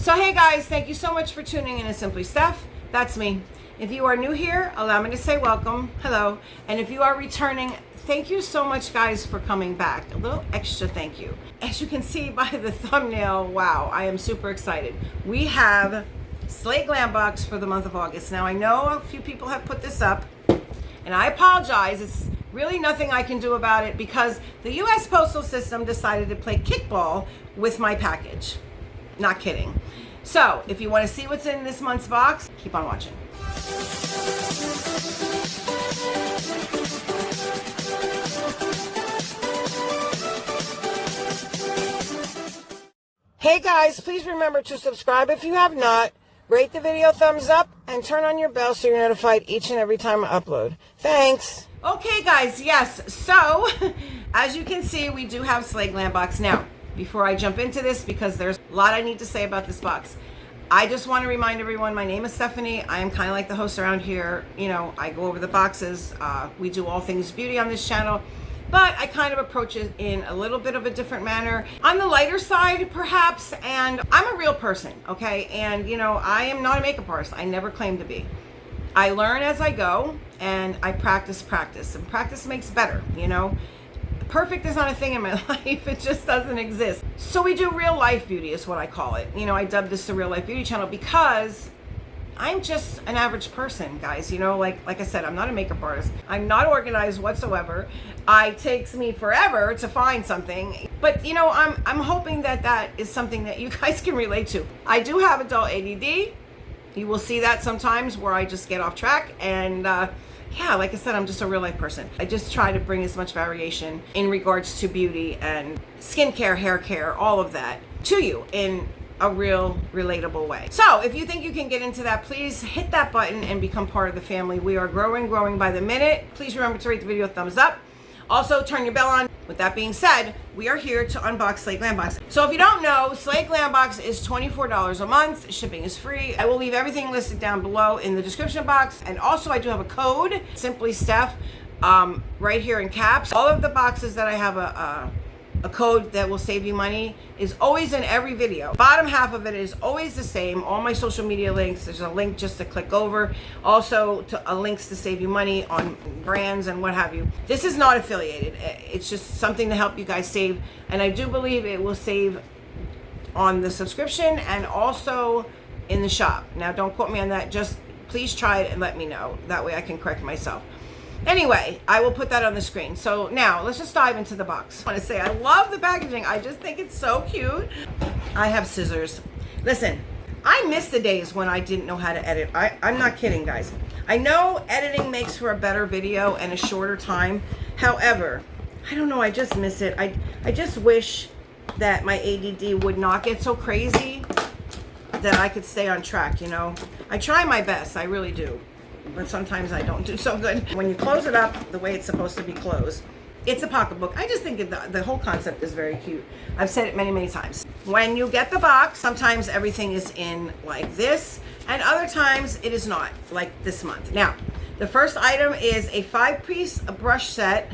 So hey guys, thank you so much for tuning in to Simply Steph. That's me. If you are new here, allow me to say welcome, hello. And if you are returning, thank you so much guys for coming back. A little extra thank you. As you can see by the thumbnail, wow, I am super excited. We have SlayGlamBox for the month of August. Now I know a few people have put this up, and I apologize. It's really nothing I can do about it because the US Postal System decided to play kickball with my package. Not kidding. So if you want to see what's in this month's box, keep on watching. Hey guys, please remember to subscribe if you have not, rate the video thumbs up, and turn on your bell so you're notified each and every time I upload. Thanks. Okay guys, yes, so as you can see, we do have SlayGlamBox. Now, before I jump into this, because there's a lot I need to say about this box, I just want to remind everyone, my name is Stephanie. I am kind of like the host around here. You know, I go over the boxes. We do all things beauty on this channel, but I kind of approach it in a little bit of a different manner. On the lighter side, perhaps, and I'm a real person, okay? And, you know, I am not a makeup artist. I never claimed to be. I learn as I go, and I practice, and practice makes better, you know? Perfect is not a thing in my life. It just doesn't exist. So we do real life beauty is what I call it. You know, I dubbed this the real life beauty channel because I'm just an average person, guys. You know, like I said, I'm not a makeup artist. I'm not organized whatsoever. It takes me forever to find something. But, you know, I'm hoping that that is something that you guys can relate to. I do have adult ADD. You will see that sometimes where I just get off track. And yeah, like I said, I'm just a real life person. I just try to bring as much variation in regards to beauty and skincare, hair care, all of that to you in a real relatable way. So if you think you can get into that, please hit that button and become part of the family. We are growing by the minute. Please remember to rate the video thumbs up. Also turn your bell on. With that being said, we are here to unbox SlayGlamBox. So if you don't know, SlayGlamBox is $24 a month. Shipping is free. I will leave everything listed down below in the description box. And also I do have a code, Simply Steph, right here in caps. All of the boxes that I have a code that will save you money is always in every video. Bottom half of it is always the same. All my social media links, there's a link just to click over. Also to links to save you money on brands and what have you. This is not affiliated. It's just something to help you guys save. And I do believe it will save on the subscription and also in the shop. Now don't quote me on that. Just please try it and let me know. That way I can correct myself. Anyway, I will put that on the screen. So now let's just dive into the box. I want to say I love the packaging. I just think it's so cute. I have scissors. Listen, I miss the days when I didn't know how to edit. I'm not kidding, guys. I know editing makes for a better video and a shorter time. However, I don't know, I just miss it. I just wish that my ADD would not get so crazy that I could stay on track, you know. I try my best, I really do. But sometimes I don't do so good. When you close it up the way it's supposed to be closed, it's a pocketbook. I just think the whole concept is very cute. I've said it many times. When you get the box, sometimes everything is in like this, and other times it is not, like this month. Now, the first item is a 5-piece brush set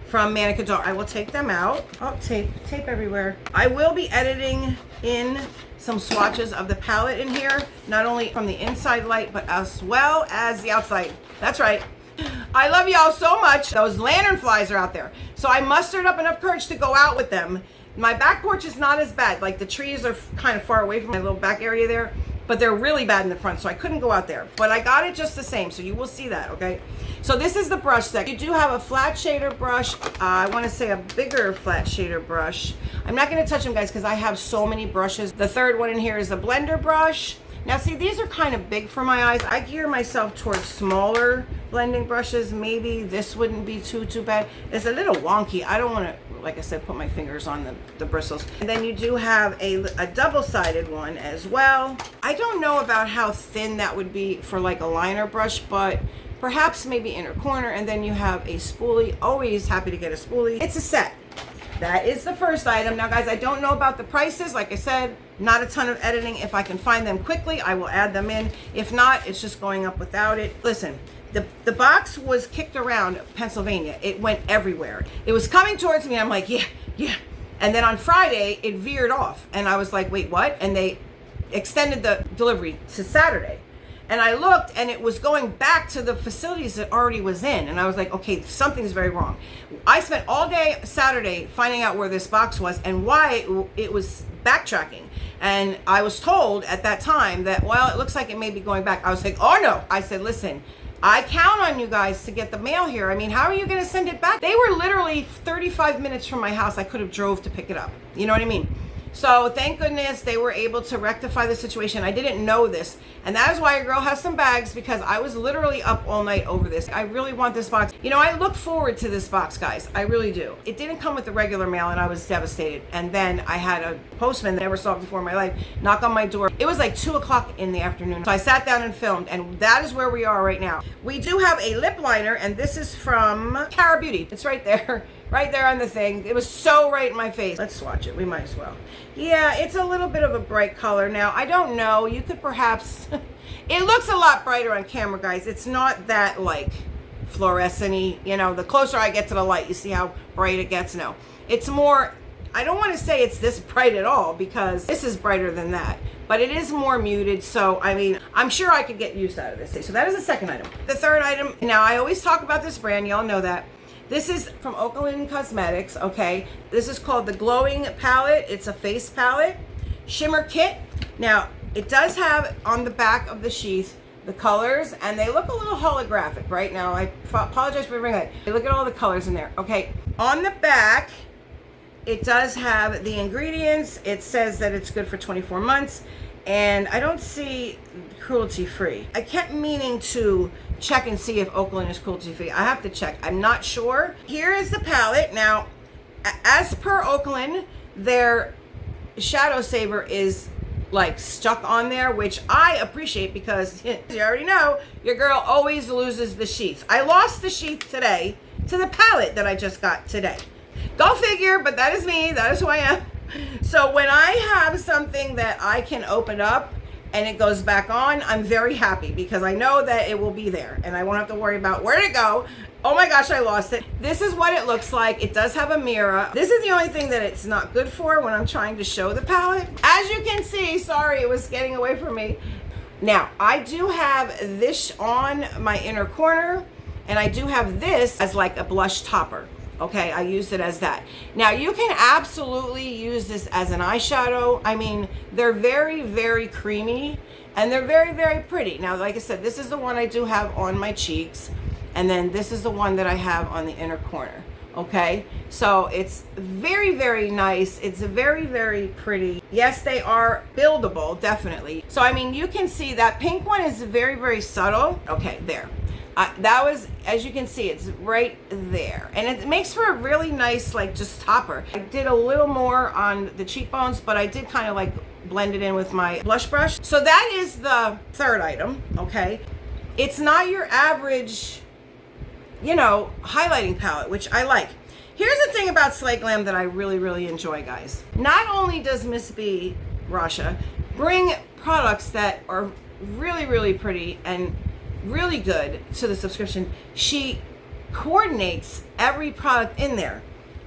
from Manica Doll. I will take them out. Oh, tape everywhere. I will be editing in some swatches of the palette in here, not only from the inside light, but as well as the outside. That's right. I love y'all so much. Those lantern flies are out there. So I mustered up enough courage to go out with them. My back porch is not as bad. Like the trees are kind of far away from my little back area there, but they're really bad in the front, so I couldn't go out there. But I got it just the same, so you will see that, okay? So this is the brush set. You do have a flat shader brush. I want to say a bigger flat shader brush. I'm not going to touch them, guys, because I have so many brushes. The third one in here is a blender brush. Now, see, these are kind of big for my eyes. I gear myself towards smaller blending brushes. Maybe this wouldn't be too bad. It's a little wonky. I don't want to, like I said, put my fingers on the bristles. And then you do have a double-sided one as well. I don't know about how thin that would be for like a liner brush, but perhaps maybe inner corner. And then you have a spoolie. Always happy to get a spoolie. It's a set. That is the first item. Now, guys, I don't know about the prices. Like I said, not a ton of editing. If I can find them quickly, I will add them in. If not, it's just going up without it. Listen, the box was kicked around Pennsylvania. It went everywhere. It was coming towards me. I'm like, yeah. And then on Friday, it veered off. And I was like, wait, what? And extended the delivery to Saturday. And I looked, and it was going back to the facilities it already was in. And I was like, okay, something's very wrong. I spent all day Saturday finding out where this box was and why it was backtracking. And I was told at that time that, well, it looks like it may be going back. I was like, oh no. I said, listen, I count on you guys to get the mail here. I mean, how are you going to send it back? They were literally 35 minutes from my house. I could have drove to pick it up. You know what I mean? So thank goodness they were able to rectify the situation. I didn't know this. And that is why your girl has some bags, because I was literally up all night over this. I really want this box. You know, I look forward to this box, guys. I really do. It didn't come with the regular mail, and I was devastated. And then I had a postman that I never saw before in my life knock on my door. It was like 2 o'clock in the afternoon. So I sat down and filmed, and that is where we are right now. We do have a lip liner, and this is from Cara Beauty. It's right there. Right there on the thing. It was so right in my face. Let's swatch it. We might as well. Yeah, it's a little bit of a bright color. Now, I don't know. You could perhaps... It looks a lot brighter on camera, guys. It's not that, like, fluorescent-y. You know, the closer I get to the light, you see how bright it gets? No. It's more... I don't want to say it's this bright at all, because this is brighter than that. But it is more muted, so, I mean, I'm sure I could get use out of this. So that is the second item. The third item... Now, I always talk about this brand. Y'all know that. This is from Unconditional Cosmetics, okay? This is called the Glowing Palette. It's a face palette. Shimmer kit. Now, it does have on the back of the sheath the colors, and they look a little holographic right now. I apologize for bringing that. Look at all the colors in there. Okay, on the back, it does have the ingredients. It says that it's good for 24 months, and I don't see cruelty free. I kept meaning to check and see if Oakland is cruelty free. I have to check. I'm not sure. Here is the palette. Now, as per Oakland, their shadow saver is like stuck on there, which I appreciate, because you already know your girl always loses the sheath. I lost the sheath today to the palette that I just got today. Go figure, but that is me. That is who I am. So when I have something that I can open up and it goes back on, I'm very happy, because I know that it will be there and I won't have to worry about where did it go. Oh my gosh, I lost it. This is what it looks like. It does have a mirror. This is the only thing that it's not good for when I'm trying to show the palette. As you can see, sorry, it was getting away from me. Now, I do have this on my inner corner, and I do have this as like a blush topper. Okay, I used it as that. Now, you can absolutely use this as an eyeshadow. I mean, they're very, very creamy, and they're very, very pretty. Now, like I said, this is the one I do have on my cheeks, and then this is the one that I have on the inner corner. Okay, so it's very, very nice. It's very, very pretty. Yes, they are buildable, definitely. So, I mean, you can see that pink one is very, very subtle. Okay, there. That was, as you can see, it's right there, and it makes for a really nice, like, just topper. I did a little more on the cheekbones, but I did kind of like blend it in with my blush brush. So that is the third item. Okay, it's not your average, you know, highlighting palette, which I like. Here's the thing about SlayGlam that I really, really enjoy, guys. Not only does Miss B, Rasha, bring products that are really, really pretty and really good to the subscription, she coordinates every product in there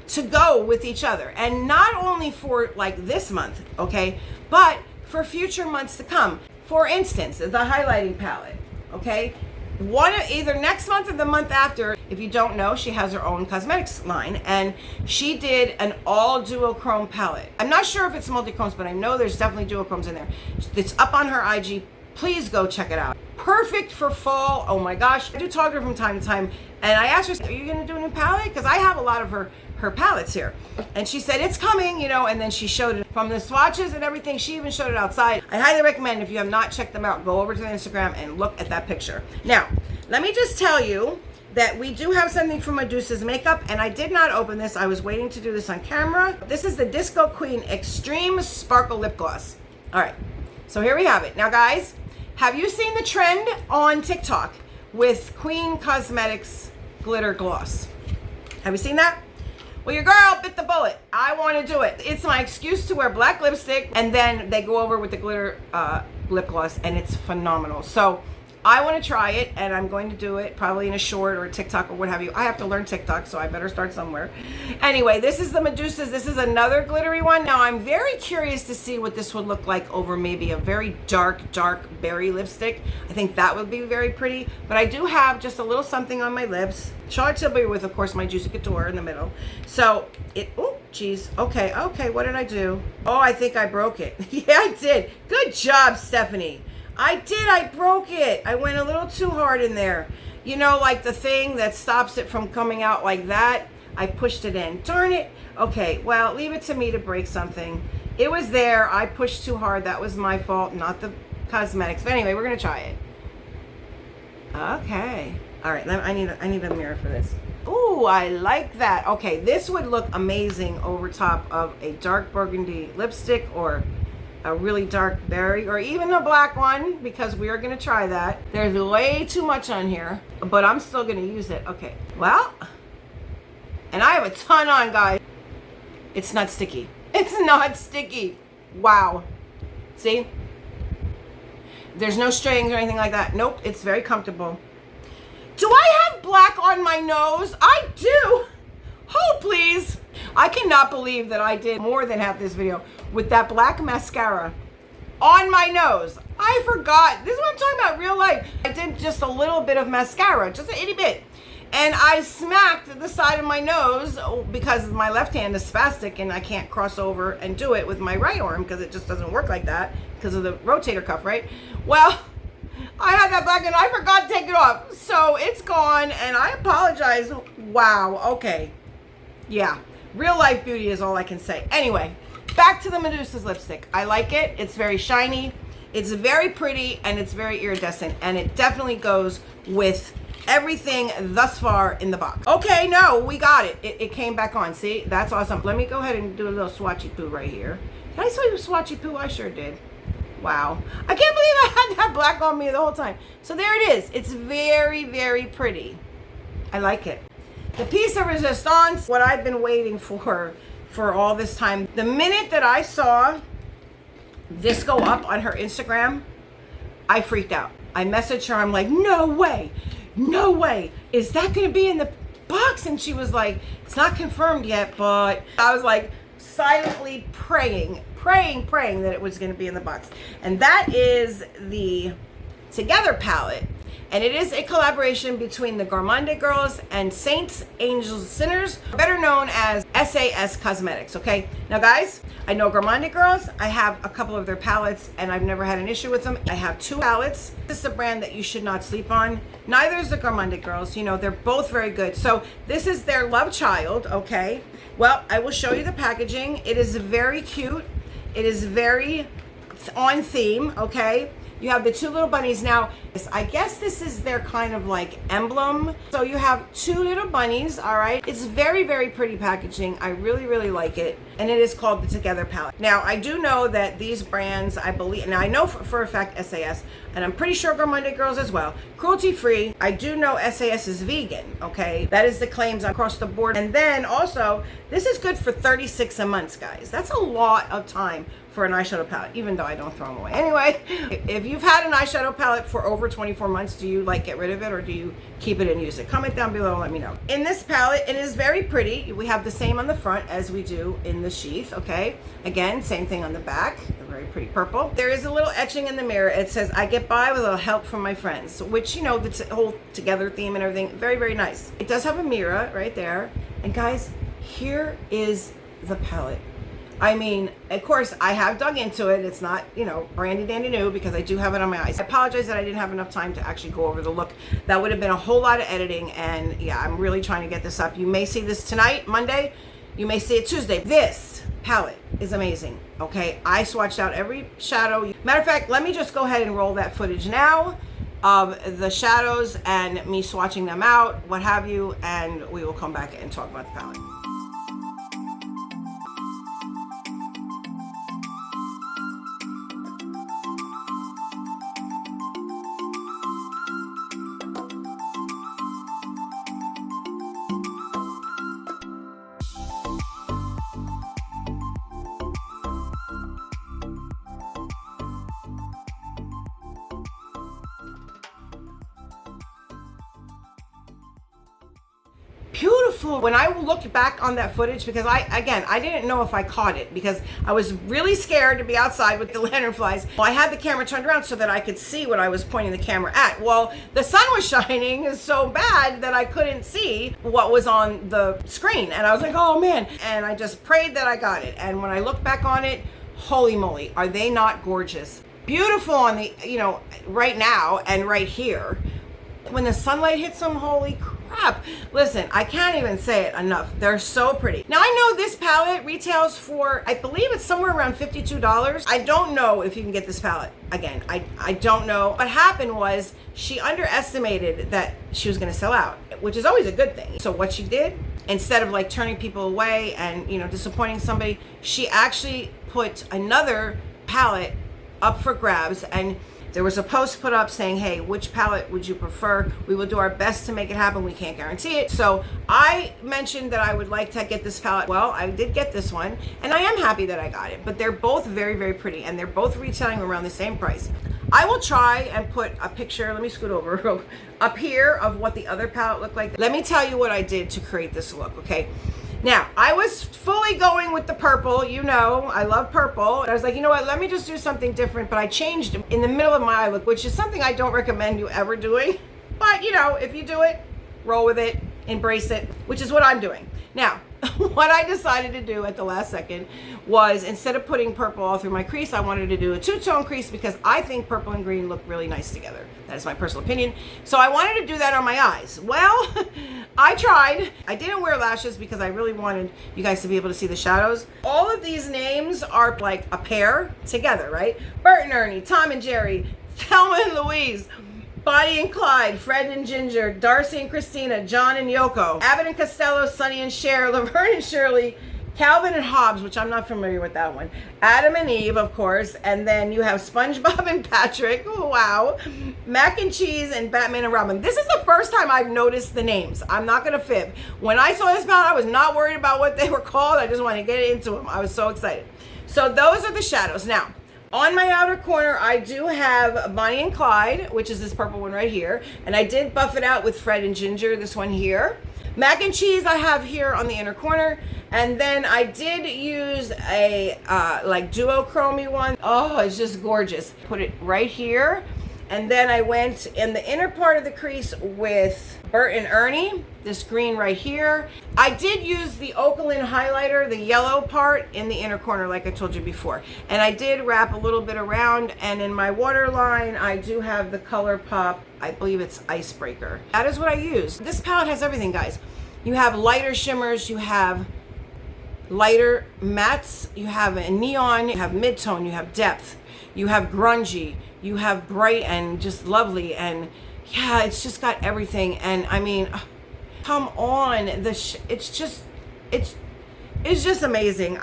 to go with each other, and not only for like this month, okay, but for future months to come. For instance, the highlighting palette, okay, one either next month or the month after. If you don't know, she has her own cosmetics line, and she did an all duochrome palette. I'm not sure if it's multi-chromes, but I know there's definitely duochromes in there. It's up on her IG. Please go check it out. Perfect for fall. Oh my gosh. I do talk to her from time to time, and I asked her, are you gonna do a new palette? Because I have a lot of her palettes here. And she said, it's coming, you know, and then she showed it from the swatches and everything. She even showed it outside. I highly recommend, if you have not checked them out, go over to the Instagram and look at that picture. Now, let me just tell you that we do have something from Medusa's Makeup, and I did not open this. I was waiting to do this on camera. This is the Disco Queen Extreme Sparkle Lip Gloss. All right, so here we have it. Now, guys, have you seen the trend on TikTok with Queen Cosmetics Glitter Gloss? Have you seen that? Well, your girl bit the bullet. I want to do it. It's my excuse to wear black lipstick, and then they go over with the glitter lip gloss, and it's phenomenal. So I want to try it, and I'm going to do it probably in a short or a TikTok or what have you. I have to learn TikTok, so I better start somewhere. Anyway, this is the Medusas. This is another glittery one. Now, I'm very curious to see what this would look like over maybe a very dark berry lipstick. I think that would be very pretty, but I do have just a little something on my lips. Charlotte Tilbury with, of course, my Juicy Couture in the middle. So, oh, geez. Okay, what did I do? Oh, I think I broke it. Yeah, I did. Good job, Stephanie. I broke it. I went a little too hard in there. You know, like the thing that stops it from coming out like that, I pushed it in. Darn it. Okay, well, leave it to me to break something. It was there. I pushed too hard. That was my fault, not the cosmetics. But anyway, we're going to try it. Okay. All right, I need a mirror for this. Ooh, I like that. Okay, this would look amazing over top of a dark burgundy lipstick or a really dark berry, or even a black one, because we are going to try that. There's way too much on here, but I'm still going to use it. Okay, well, and I have a ton on, guys. It's not sticky. It's not sticky. Wow. See? There's no strings or anything like that. Nope, it's very comfortable. Do I have black on my nose? I do. Oh, please. I cannot believe that I did more than half this video with that black mascara on my nose. I forgot. This is what I'm talking about, real life. I did just a little bit of mascara, just a itty bit. And I smacked the side of my nose because my left hand is spastic and I can't cross over and do it with my right arm because it just doesn't work like that because of the rotator cuff, right? Well, I had that black and I forgot to take it off. So it's gone and I apologize. Wow, okay. Yeah, real life beauty is all I can say. Anyway, back to the Medusas lipstick. I like it. It's very shiny. It's very pretty and it's very iridescent. And it definitely goes with everything thus far in the box. Okay, no, we got it. It came back on. See, that's awesome. Let me go ahead and do a little swatchy poo right here. Did I say swatchy poo? I sure did. Wow. I can't believe I had that black on me the whole time. So there it is. It's very, very pretty. I like it. The piece de resistance, what I've been waiting for all this time. The minute that I saw this go up on her Instagram, I freaked out. I messaged her. I'm like, no way. No way. Is that going to be in the box? And she was like, it's not confirmed yet, but I was like silently praying that it was going to be in the box. And that is the Together palette. And it is a collaboration between the GourmandeGirls and Saintsangelssinners, better known as SAS Cosmetics, okay? Now guys, I know GourmandeGirls. I have a couple of their palettes and I've never had an issue with them. I have 2 palettes. This is a brand that you should not sleep on. Neither is the GourmandeGirls. You know, they're both very good. So this is their love child, okay? Well, I will show you the packaging. It is very cute. It is very on theme, okay? You have the 2 little bunnies. Now, I guess this is their kind of like emblem. So you have 2 little bunnies, all right? It's very, very pretty packaging. I really, really like it. And it is called the Together palette. Now, I do know that these brands, I believe, now I know for a fact SAS, and I'm pretty sure GourmandeGirls as well, cruelty-free. I do know SAS is vegan, okay? That is the claims across the board. And then also, this is good for 36 a month, guys. That's a lot of time for an eyeshadow palette, even though I don't throw them away. Anyway, if you've had an eyeshadow palette for over 24 months, do you like get rid of it or do you keep it and use it? Comment down below and let me know. In this palette, it is very pretty. We have the same on the front as we do in the sheath, okay? Again, same thing on the back, a very pretty purple. There is a little etching in the mirror. It says, I get by with a little help from my friends, which, you know, the whole together theme and everything, very, very nice. It does have a mirror right there. And guys, here is the palette. I mean, of course, I have dug into it. It's not, you know, brandy dandy new because I do have it on my eyes. I apologize that I didn't have enough time to actually go over the look. That would have been a whole lot of editing. And yeah, I'm really trying to get this up. You may see this tonight, Monday. You may see it Tuesday. This palette is amazing. Okay, I swatched out every shadow. Matter of fact, let me just go ahead and roll that footage now of the shadows and me swatching them out, what have you, and we will come back and talk about the palette. beautiful. When I looked back on that footage, because I didn't know if I caught it because I was really scared to be outside with the lanternflies. Well, I had the camera turned around so that I could see what I was pointing the camera at. Well, the sun was shining so bad that I couldn't see what was on the screen. And I was like, oh man. And I just prayed that I got it. And when I look back on it, holy moly, are they not gorgeous? Beautiful on the, you know, right now and right here. When the sunlight hits them, holy crap. Listen, I can't even say it enough. They're so pretty. Now I know this palette retails for, I believe it's somewhere around $52. I don't know if you can get this palette. Again, I don't know. What happened was she underestimated that she was gonna sell out, which is always a good thing. So what she did, instead of like turning people away and, you know, disappointing somebody, she actually put another palette up for grabs, and there was a post put up saying, hey, which palette would you prefer? We will do our best to make it happen. We can't guarantee it. So I mentioned that I would like to get this palette. Well, I did get this one, and I am happy that I got it, but they're both very, very pretty, and they're both retailing around the same price. I will try and put a picture, let me scoot over, up here of what the other palette looked like. Let me tell you what I did to create this look, okay? Now, I was fully going with the purple. You know, I love purple. I was like, you know what, let me just do something different, but I changed in the middle of my eye look, which is something I don't recommend you ever doing. But, you know, if you do it, roll with it, embrace it, which is what I'm doing. Now, what I decided to do at the last second was, instead of putting purple all through my crease, I wanted to do a two-tone crease because I think purple and green look really nice together. That is my personal opinion. So I wanted to do that on my eyes. Well, I tried. I didn't wear lashes because I really wanted you guys to be able to see the shadows. All of these names are like a pair together, right? Bert and Ernie, Tom and Jerry, Thelma and Louise, Bonnie and Clyde, Fred and Ginger, Darcy and Christina, John and Yoko, Abbott and Costello, Sonny and Cher, Laverne and Shirley, Calvin and Hobbes, which I'm not familiar with that one, Adam and Eve, of course, and then you have SpongeBob and Patrick, oh, wow, Mac and Cheese, and Batman and Robin. This is the first time I've noticed the names. I'm not gonna fib. When I saw this palette, I was not worried about what they were called. I just wanted to get into them. I was so excited. So those are the shadows. Now, on my outer corner, I do have Bonnie and Clyde, which is this purple one right here. And I did buff it out with Fred and Ginger, this one here. Mac and Cheese I have here on the inner corner. And then I did use a like duochrome one. Oh, it's just gorgeous. Put it right here. And then I went in the inner part of the crease with Bert and Ernie, this green right here. I did use the Oakland highlighter, the yellow part, in the inner corner like I told you before. And I did wrap a little bit around, and in my waterline, I do have the ColourPop, I believe it's Icebreaker. That is what I use. This palette has everything, guys. You have lighter shimmers, you have lighter mattes, you have a neon, you have mid-tone, you have depth, you have grungy, you have bright and just lovely, and yeah, it's just got everything. And I mean, come on, it's just amazing.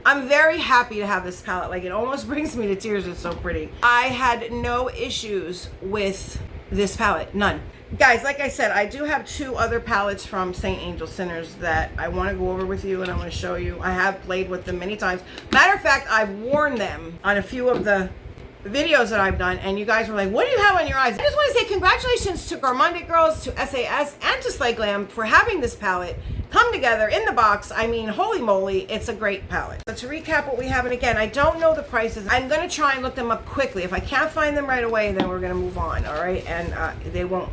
I'm very happy to have this palette. Like, it almost brings me to tears. It's so pretty. I had no issues with this palette, none. Guys, like I said, I do have two other palettes from Saintsangelssinners that I want to go over with you, and I want to show you. I have played with them many times. Matter of fact, I've worn them on a few of the videos that I've done, and you guys were like, what do you have on your eyes? I just want to say congratulations to GourmandeGirls, to SAS, and to SlayGlam for having this palette come together in the box. I mean, holy moly, it's a great palette. But to recap what we have, and again, I don't know the prices. I'm going to try and look them up quickly. If I can't find them right away, then we're going to move on, all right? And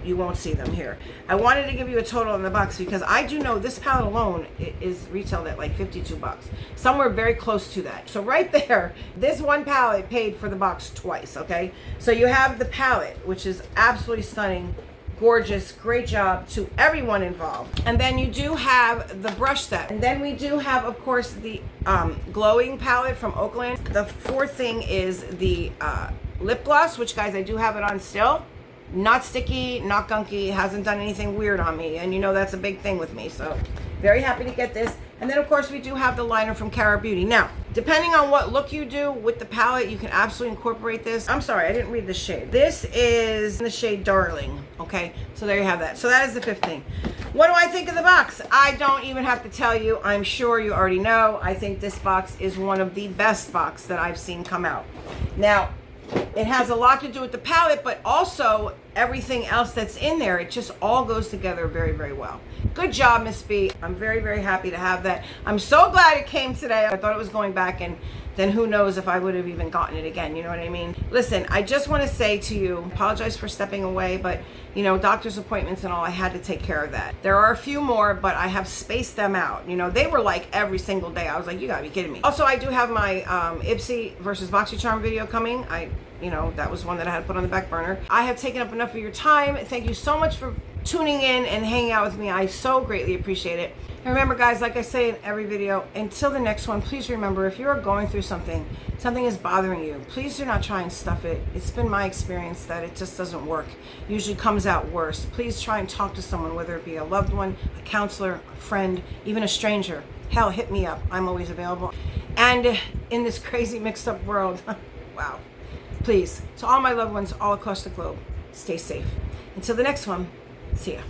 you won't see them here. I wanted to give you a total in the box because I do know this palette alone is retailed at like 52 bucks. Somewhere very close to that. So right there, this one palette paid for the box twice, okay? So you have the palette, which is absolutely stunning. Gorgeous, great job to everyone involved. And then you do have the brush set, and then we do have, of course, the glowing palette from Oakland. The fourth thing is the lip gloss, which, guys, I do have it on still. Not sticky, not gunky, hasn't done anything weird on me, and you know that's a big thing with me, so very happy to get this. And then, of course, we do have the liner from Cara Beauty. Now, depending on what look you do with the palette, you can absolutely incorporate this. I'm sorry, I didn't read the shade. This is the shade Darling, okay? So there you have that. So that is the fifth thing. What do I think of the box? I don't even have to tell you. I'm sure you already know. I think this box is one of the best boxes that I've seen come out. Now, It has a lot to do with the palette, but also everything else that's in there. It just all goes together very, very well. Good job, Miss B. I'm very, very happy to have that. I'm so glad it came today. I thought it was going back, and then who knows if I would have even gotten it again, you know what I mean? Listen, I just want to say to you, apologize for stepping away, but you know, doctor's appointments and all, I had to take care of that. There are a few more, but I have spaced them out. You know, they were like every single day. I was like, you gotta be kidding me. Also, I do have my Ipsy versus BOXYCHARM video coming. You know, that was one that I had to put on the back burner. I have taken up enough of your time. Thank you so much for tuning in and hanging out with me. I so greatly appreciate it. And remember, guys, like I say in every video, until the next one, please remember, if you're going through something is bothering you, please do not try and stuff it. It's been my experience that it just doesn't work. It usually comes out worse. Please try and talk to someone, whether it be a loved one, a counselor, a friend, even a stranger. Hell, hit me up. I'm always available. And in this crazy mixed up world, wow. Please, to all my loved ones all across the globe, stay safe. Until the next one, see ya.